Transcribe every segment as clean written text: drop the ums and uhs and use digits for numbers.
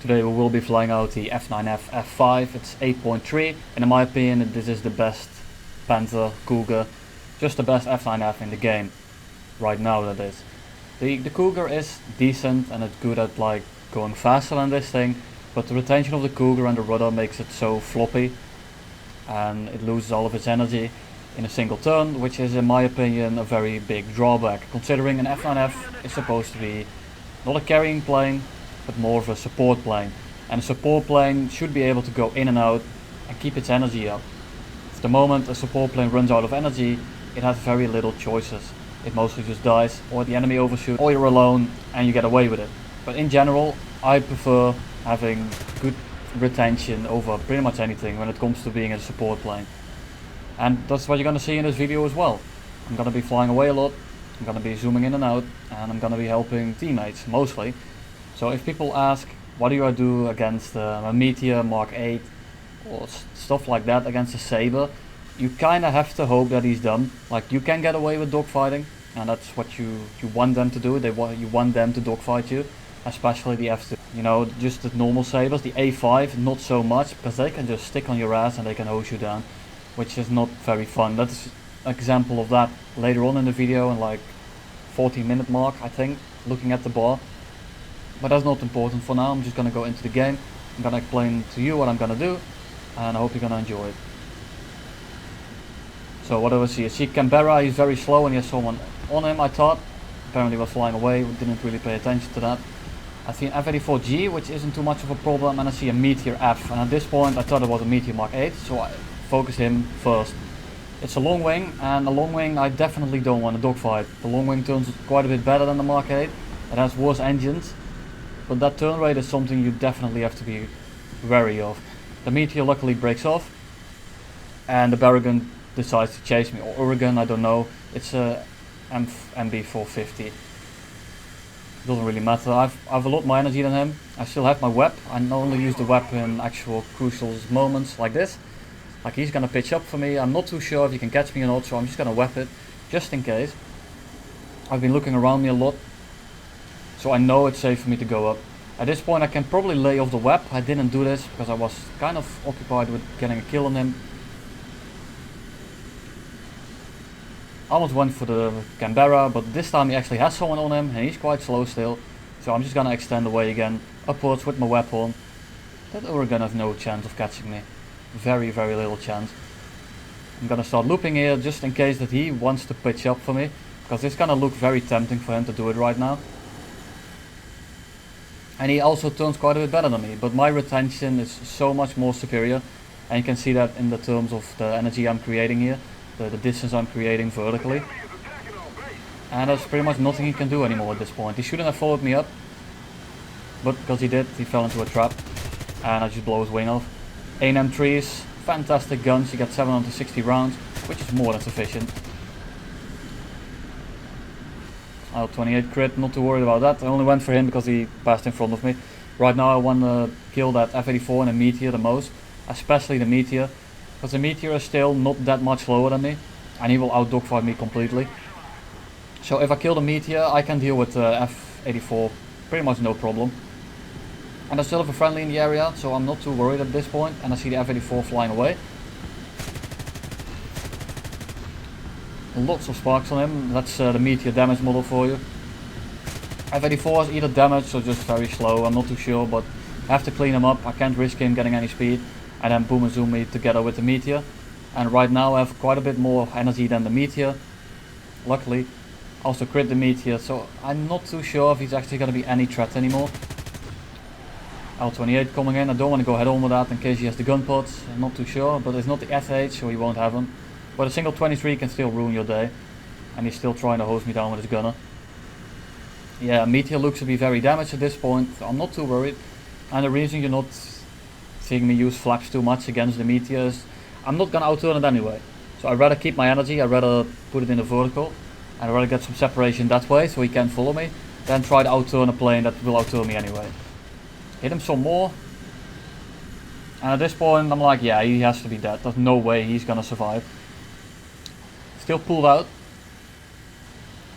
Today we will be flying out the F9F-5. It's 8.3, and in my opinion this is the best Panther, Cougar, just the best F9F in the game. Right now that is. The Cougar is decent and it's good at like going faster than this thing, but the retention of the Cougar and the rudder makes it so floppy and it loses all of its energy in a single turn, which is in my opinion a very big drawback, considering an F9F is supposed to be not a carrying plane but more of a support plane, and a support plane should be able to go in and out and keep its energy up. At the moment a support plane runs out of energy, it has very little choices. It mostly just dies, or the enemy overshoots, or you're alone and you get away with it. But in general I prefer having good retention over pretty much anything when it comes to being a support plane. And that's what you're going to see in this video as well. I'm going to be flying away a lot, I'm going to be zooming in and out, and I'm going to be helping teammates mostly. So if people ask what do I do against a Meteor Mark 8 or stuff like that against a Saber, you kind of have to hope that he's dumb. Like, you can get away with dogfighting, and that's what you want them to do. You want them to dogfight you, especially the F2. You know, just the normal Sabers, the A5 not so much, because they can just stick on your ass and they can hose you down, which is not very fun. That's an example of that later on in the video, in like 14-minute mark I think, looking at the bar. But that's not important for now. I'm just gonna go into the game. I'm gonna explain to you what I'm gonna do, and I hope you're gonna enjoy it. So what do I see? I see Canberra, he's very slow and he has someone on him, I thought. Apparently was flying away, we didn't really pay attention to that. I see an F84G, which isn't too much of a problem, and I see a Meteor F. And at this point I thought it was a Meteor Mark 8, so I focus him first. It's a long wing, and a long wing I definitely don't want to dogfight. The long wing turns quite a bit better than the Mark 8. It has worse engines, but that turn rate is something you definitely have to be wary of. The Meteor luckily breaks off, and the Barragan decides to chase me, or Oregon, I don't know. It's a MB450. Doesn't really matter. I've a lot more energy than him. I still have my web. I only use the web in actual crucial moments like this. Like, he's gonna pitch up for me. I'm not too sure if he can catch me or not, so I'm just gonna web it just in case. I've been looking around me a lot, so I know it's safe for me to go up. At this point I can probably lay off the web. I didn't do this because I was kind of occupied with getting a kill on him. I almost went for the Canberra, but this time he actually has someone on him and he's quite slow still. So I'm just gonna extend away again, upwards with my weapon. That Oregon has no chance of catching me. Very, very little chance. I'm gonna start looping here just in case that he wants to pitch up for me, because it's gonna look very tempting for him to do it right now. And he also turns quite a bit better than me, but my retention is so much more superior, and you can see that in the terms of the energy I'm creating here, the distance I'm creating vertically. And there's pretty much nothing he can do anymore at this point. He shouldn't have followed me up, but because he did, he fell into a trap, and I just blow his wing off. A&M3s, fantastic guns, you get 760 rounds, which is more than sufficient. 28 crit, not too worried about that. I only went for him because he passed in front of me. Right now I want to kill that F84 and the Meteor the most, especially the Meteor, because the Meteor is still not that much slower than me, and he will out dogfight me completely. So if I kill the Meteor, I can deal with the F84 pretty much no problem. And I still have a friendly in the area, so I'm not too worried at this point, and I see the F84 flying away. Lots of sparks on him. That's the Meteor damage model for you. F84 is either damaged or just very slow, I'm not too sure, but I have to clean him up. I can't risk him getting any speed, and then boom and zoom me together with the Meteor. And right now I have quite a bit more energy than the Meteor, luckily. Also crit the Meteor, so I'm not too sure if he's actually going to be any threat anymore. L28 coming in, I don't want to go head on with that in case he has the gun pods, I'm not too sure, but it's not the SH, so he won't have him. But a single 23 can still ruin your day, and he's still trying to hose me down with his gunner. Yeah, Meteor looks to be very damaged at this point, I'm not too worried. And the reason you're not seeing me use flaps too much against the Meteor is I'm not gonna outturn it anyway. So I'd rather keep my energy, I'd rather put it in the vertical, and I'd rather get some separation that way so he can follow me, than try to outturn a plane that will outturn me anyway. Hit him some more, and at this point I'm like, yeah, he has to be dead, there's no way he's gonna survive. Still pulled out,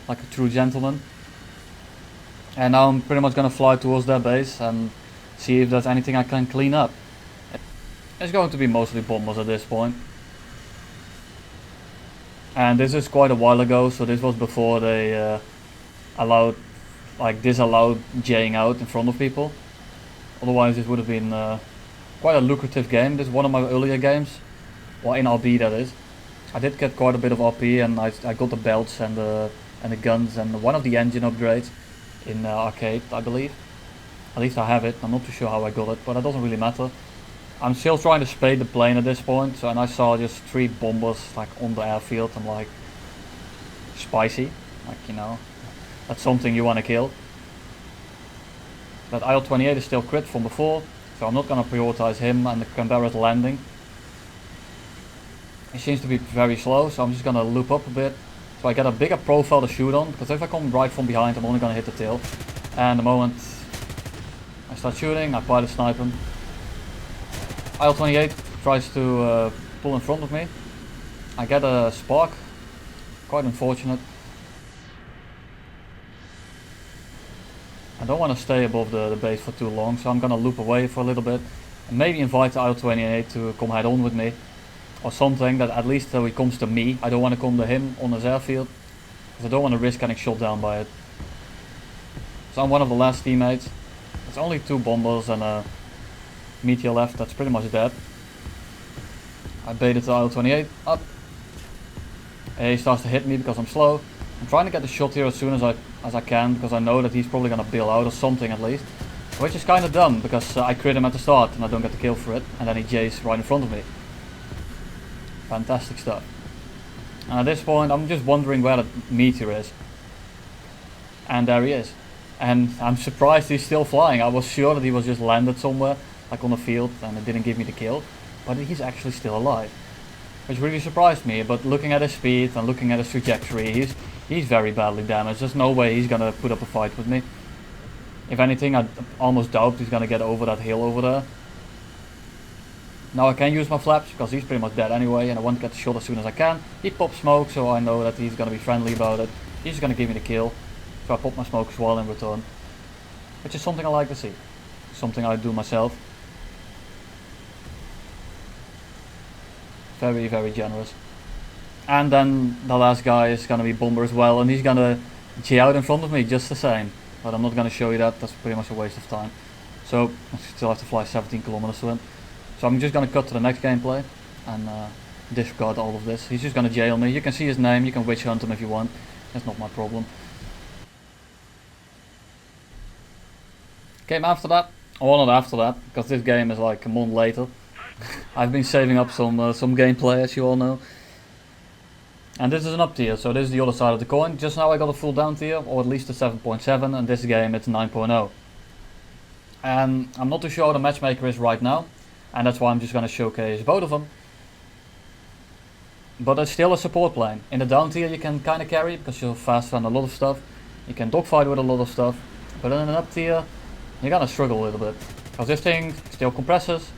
like a true gentleman. And now I'm pretty much gonna fly towards their base and see if there's anything I can clean up. It's going to be mostly bombers at this point. And this is quite a while ago, so this was before they disallowed Jaying out in front of people. Otherwise this would have been quite a lucrative game. This is one of my earlier games. Well, in RB that is. I did get quite a bit of RP, and I got the belts and the guns and one of the engine upgrades in arcade, I believe. At least I have it. I'm not too sure how I got it, but it doesn't really matter. I'm still trying to spade the plane at this point, so, and I saw just 3 bombers like on the airfield. I'm like, spicy, like, you know, that's something you want to kill. That IL-28 is still crit from before, so I'm not going to prioritize him and the Canberra's landing. He seems to be very slow, so I'm just going to loop up a bit so I get a bigger profile to shoot on, because if I come right from behind I'm only going to hit the tail. And the moment I start shooting, I pilot snipe him. IL-28 tries to pull in front of me. I get a spark, quite unfortunate. I don't want to stay above the base for too long, so I'm going to loop away for a little bit and maybe invite the IL-28 to come head on with me. Or something, that at least he comes to me. I don't want to come to him on his airfield, because I don't want to risk getting shot down by it. So I'm one of the last teammates. There's only 2 bombers and a meteor left, that's pretty much dead. I baited the IL-28 up. He starts to hit me because I'm slow. I'm trying to get the shot here as soon as I can, because I know that he's probably going to bail out or something at least. Which is kind of dumb, because I crit him at the start and I don't get the kill for it, and then he jays right in front of me. Fantastic stuff. And at this point I'm just wondering where the meteor is. And there he is. And I'm surprised he's still flying. I was sure that he was just landed somewhere, like on the field, and it didn't give me the kill. But he's actually still alive. Which really surprised me, but looking at his speed and looking at his trajectory, he's very badly damaged. There's no way he's gonna put up a fight with me. If anything, I almost doubt he's gonna get over that hill over there. Now I can use my flaps, because he's pretty much dead anyway, and I want to get the shot as soon as I can. He pops smoke, so I know that he's going to be friendly about it. He's going to give me the kill, so I pop my smoke as well in return. Which is something I like to see. Something I do myself. Very, very generous. And then the last guy is going to be Bomber as well, and he's going to G out in front of me just the same. But I'm not going to show you that, that's pretty much a waste of time. So I still have to fly 17 kilometers to him. So I'm just going to cut to the next gameplay and disregard all of this. He's just going to jail me. You can see his name, you can witch hunt him if you want. That's not my problem. Game after that, or not after that, because this game is like a month later. I've been saving up some gameplay, as you all know. And this is an up tier, so this is the other side of the coin. Just now I got a full down tier, or at least a 7.7, and this game it's 9.0. And I'm not too sure how the matchmaker is right now. And that's why I'm just going to showcase both of them. But it's still a support plane. In the down tier you can kind of carry, because you're faster on a lot of stuff. You can dogfight with a lot of stuff. But in an up tier you're going to struggle a little bit. Because this thing still compresses.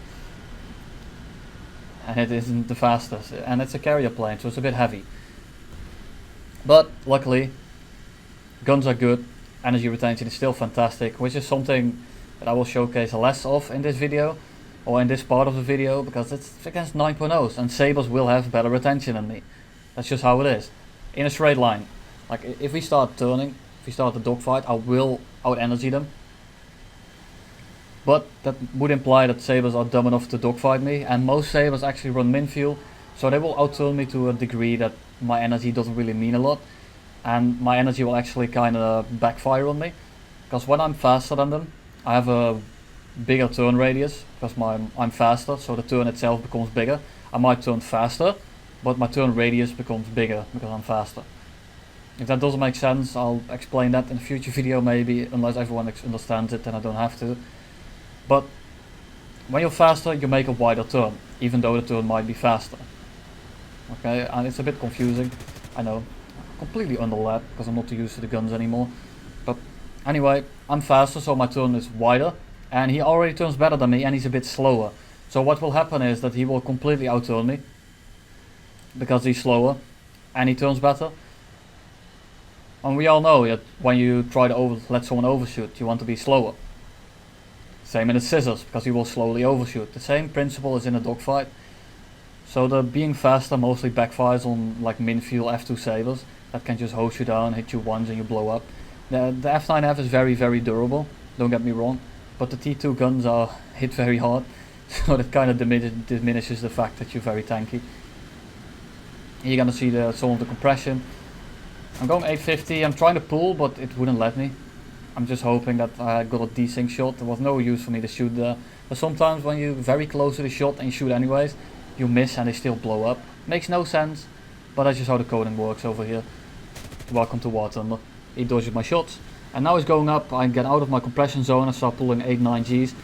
And it isn't the fastest. And it's a carrier plane, so it's a bit heavy. But luckily, guns are good. Energy retention is still fantastic. Which is something that I will showcase less of in this video. Or in this part of the video, because it's against 9.0s and sabers will have better retention than me. That's just how it is. In a straight line. Like if we start turning, if we start the dogfight, I will out energy them. But that would imply that sabers are dumb enough to dogfight me, and most sabers actually run min fuel, so they will outturn me to a degree that my energy doesn't really mean a lot. And my energy will actually kind of backfire on me. Because when I'm faster than them, I have a bigger turn radius, because I'm faster, so the turn itself becomes bigger. I might turn faster, but my turn radius becomes bigger because I'm faster. If that doesn't make sense, I'll explain that in a future video maybe, unless everyone understands it, then I don't have to. But when you're faster, you make a wider turn, even though the turn might be faster. Okay, and it's a bit confusing, I know. Completely underlap, because I'm not too used to the guns anymore. But anyway, I'm faster, so my turn is wider. And he already turns better than me, and he's a bit slower. So what will happen is that he will completely outturn me. Because he's slower. And he turns better. And we all know that when you try to let someone overshoot, you want to be slower. Same in the scissors, because he will slowly overshoot. The same principle is in a dogfight. So the being faster mostly backfires on like min-fuel F2 sabers that can just hose you down, hit you once and you blow up. The F9F is very, very durable, don't get me wrong, but the T2 guns are hit very hard, so that kind of diminishes the fact that you're very tanky. You're gonna see some of the compression. I'm going 850, I'm trying to pull, but it wouldn't let me. I'm just hoping that I got a desync shot. There was no use for me to shoot there. But sometimes when you're very close to the shot and you shoot anyways, you miss and they still blow up. Makes no sense, but that's just how the coding works over here. Welcome to War Thunder. He dodges my shots. And now he's going up, I get out of my compression zone and start pulling 8-9 Gs.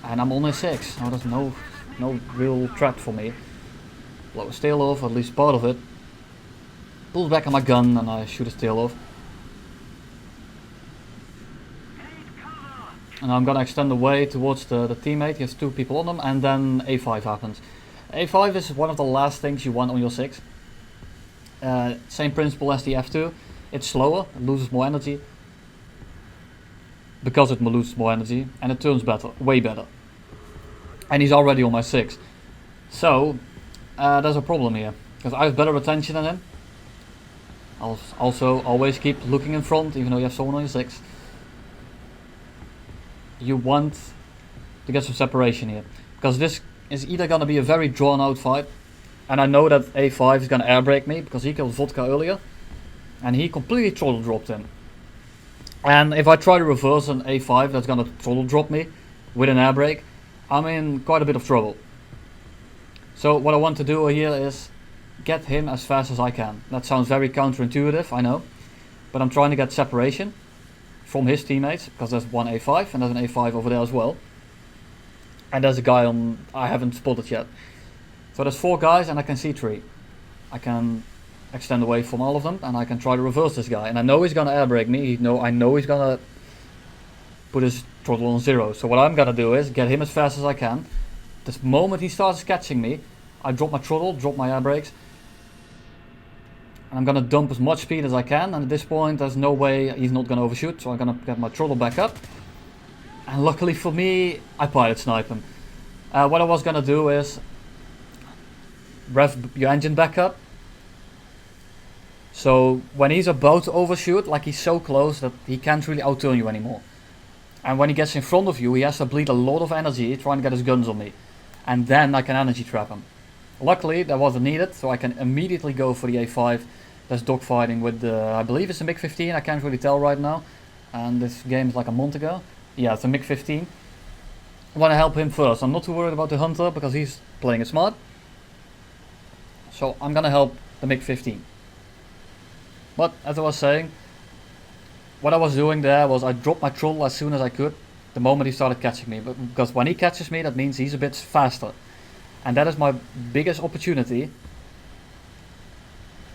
And I'm on a 6. Now there's no real threat for me. Blow his tail off, at least part of it. Pulls back on my gun and I shoot his tail off. And I'm gonna extend away towards the teammate. He has 2 people on him, and then A5 happens. A5 is one of the last things you want on your 6. Same principle as the F2. It's slower, it loses more energy. Because it loses more energy, and it turns better, way better. And he's already on my 6. So, there's a problem here. Because I have better retention than him. I'll also always keep looking in front, even though you have someone on your 6. You want to get some separation here, because this is either going to be a very drawn out fight, and I know that A5 is going to air brake me because he killed Vodka earlier and he completely throttle dropped him, and if I try to reverse an A5 that's going to throttle drop me with an air brake, I'm in quite a bit of trouble. So what I want to do here is get him as fast as I can. That sounds very counterintuitive, I know, but I'm trying to get separation from his teammates, because there's one A5 and there's an A5 over there as well, and there's a guy on I haven't spotted yet. So there's 4 guys and I can see 3. I can extend away from all of them and I can try to reverse this guy, and I know he's gonna air brake me. I know he's gonna put his throttle on 0. So what I'm gonna do is get him as fast as I can. This moment he starts catching me, I drop my throttle, drop my air brakes, and I'm gonna dump as much speed as I can, and at this point there's no way he's not gonna overshoot, so I'm gonna get my throttle back up. And luckily for me, I pilot snipe him. What I was gonna do is rev your engine back up, so when he's about to overshoot, like he's so close that he can't really outturn you anymore. And when he gets in front of you, he has to bleed a lot of energy trying to get his guns on me, and then I can energy trap him. Luckily that wasn't needed, so I can immediately go for the A5. That's dogfighting with the, I believe it's a MiG-15, I can't really tell right now. And this game is like a month ago. Yeah, it's a MiG-15. I want to help him first. I'm not too worried about the Hunter because he's playing it smart. So I'm gonna help the MiG-15. But as I was saying, what I was doing there was I dropped my throttle as soon as I could, the moment he started catching me. Because when he catches me, that means he's a bit faster. And that is my biggest opportunity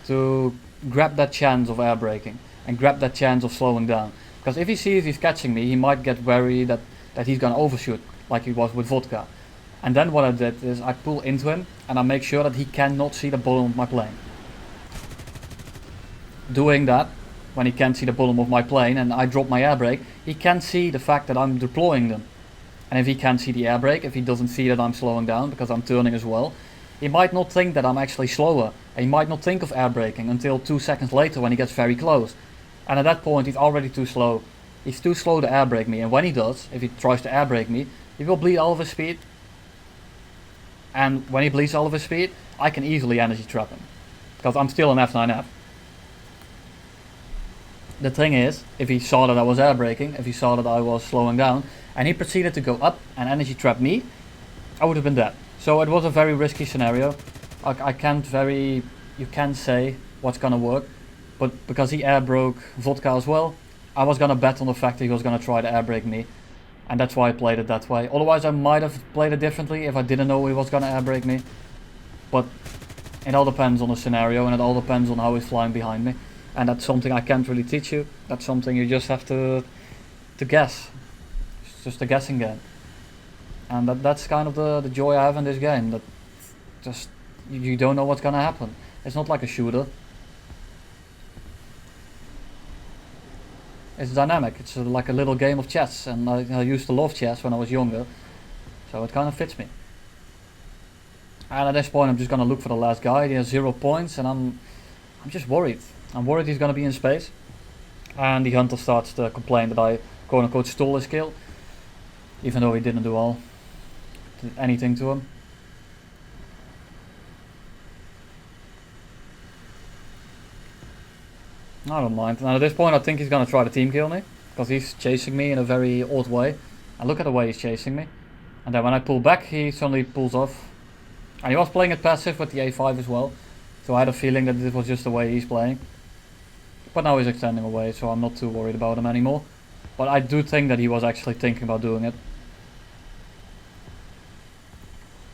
to grab that chance of air braking and grab that chance of slowing down. Because if he sees he's catching me, he might get wary that he's gonna overshoot like he was with Vodka. And then what I did is I pull into him and I make sure that he cannot see the bottom of my plane. Doing that, when he can't see the bottom of my plane and I drop my air brake, he can't see the fact that I'm deploying them. And if he can't see the air brake, if he doesn't see that I'm slowing down because I'm turning as well, he might not think that I'm actually slower. And he might not think of air braking until 2 seconds later when he gets very close. And at that point he's already too slow. He's too slow to air brake me, and when he does, if he tries to air brake me, he will bleed all of his speed. And when he bleeds all of his speed, I can easily energy trap him. Because I'm still an F9F. The thing is, if he saw that I was air braking, if he saw that I was slowing down, and he proceeded to go up and energy trap me, I would have been dead. So it was a very risky scenario. You can't say what's gonna work, but because he air broke Vodka as well, I was gonna bet on the fact that he was gonna try to air brake me, and that's why I played it that way. Otherwise I might have played it differently if I didn't know he was gonna air brake me, but it all depends on the scenario and it all depends on how he's flying behind me, and that's something I can't really teach you. That's something you just have to guess. It's just a guessing game. And that's kind of the joy I have in this game, that just you don't know what's gonna happen. It's not like a shooter. It's dynamic. It's like a little game of chess, and I used to love chess when I was younger, so it kind of fits me. And at this point I'm just gonna look for the last guy. He has 0 points, and I'm just worried. I'm worried he's gonna be in space. And the hunter starts to complain that I quote unquote stole his kill, even though he didn't do anything to him. I don't mind. And at this point I think he's gonna try to team kill me, because he's chasing me in a very odd way. And look at the way he's chasing me. And then when I pull back, he suddenly pulls off. And he was playing it passive with the A5 as well, so I had a feeling that this was just the way he's playing. But now he's extending away, so I'm not too worried about him anymore. But I do think that he was actually thinking about doing it.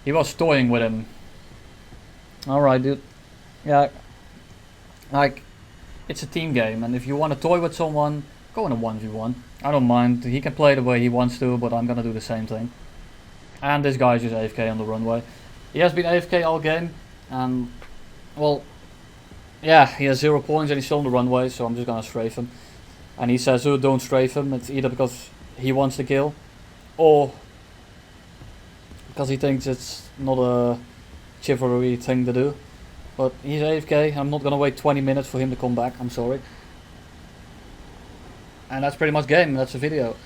He was toying with him. Alright, dude. Yeah, like, it's a team game, and if you want to toy with someone, go in a 1v1. I don't mind. He can play the way he wants to, but I'm gonna do the same thing. And this guy's just AFK on the runway. He has been AFK all game, and, well, yeah, he has 0 points and he's still on the runway, so I'm just gonna strafe him. And he says, oh, don't strafe him. It's either because he wants the kill, or because he thinks it's not a chivalry thing to do. But he's AFK, I'm not gonna wait 20 minutes for him to come back, I'm sorry. And that's pretty much game, that's the video.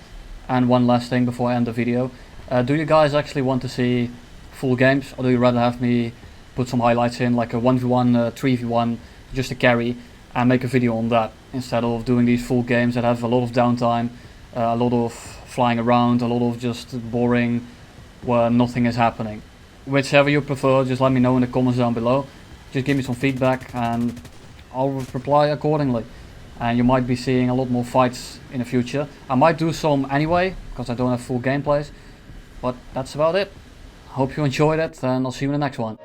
And one last thing before I end the video. Do you guys actually want to see full games, or do you rather have me put some highlights in, like a 1v1, 3v1, just a carry, and make a video on that, instead of doing these full games that have a lot of downtime, a lot of flying around, a lot of just boring, where nothing is happening. Whichever you prefer, just let me know in the comments down below. Just give me some feedback and I'll reply accordingly. And you might be seeing a lot more fights in the future. I might do some anyway, because I don't have full gameplays. But that's about it. Hope you enjoyed it, and I'll see you in the next one.